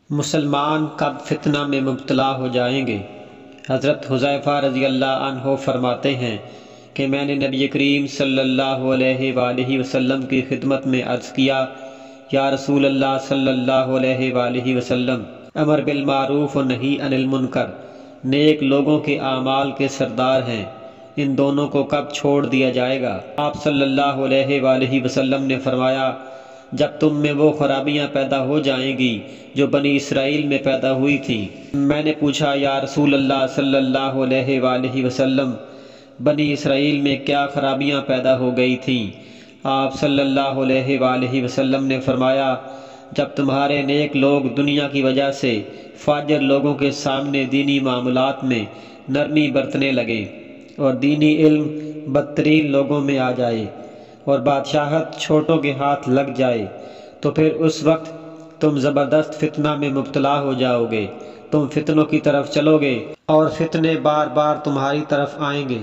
مسلمان کب فتنہ میں مبتلا ہو جائیں گے؟ حضرت حذیفہ رضی اللہ عنہ فرماتے ہیں کہ میں نے نبی کریم صلی اللہ علیہ وآلہ وسلم کی خدمت میں عرض کیا، یا رسول اللہ صلی اللہ علیہ وآلہ وسلم، امر بالمعروف و نہی عن المنکر نیک لوگوں کے اعمال کے سردار ہیں، ان دونوں کو کب چھوڑ دیا جائے گا؟ آپ صلی اللہ علیہ وآلہ وسلم نے فرمایا، جب تم میں وہ خرابیاں پیدا ہو جائیں گی جو بنی اسرائیل میں پیدا ہوئی تھی۔ میں نے پوچھا، یا رسول اللہ صلی اللہ علیہ وآلہ وسلم، بنی اسرائیل میں کیا خرابیاں پیدا ہو گئی تھیں؟ آپ صلی اللہ علیہ وآلہ وسلم نے فرمایا، جب تمہارے نیک لوگ دنیا کی وجہ سے فاجر لوگوں کے سامنے دینی معاملات میں نرمی برتنے لگے اور دینی علم بدترین لوگوں میں آ جائے اور بادشاہت چھوٹوں کے ہاتھ لگ جائے، تو پھر اس وقت تم زبردست فتنہ میں مبتلا ہو جاؤ گے۔ تم فتنوں کی طرف چلو گے اور فتنے بار بار تمہاری طرف آئیں گے۔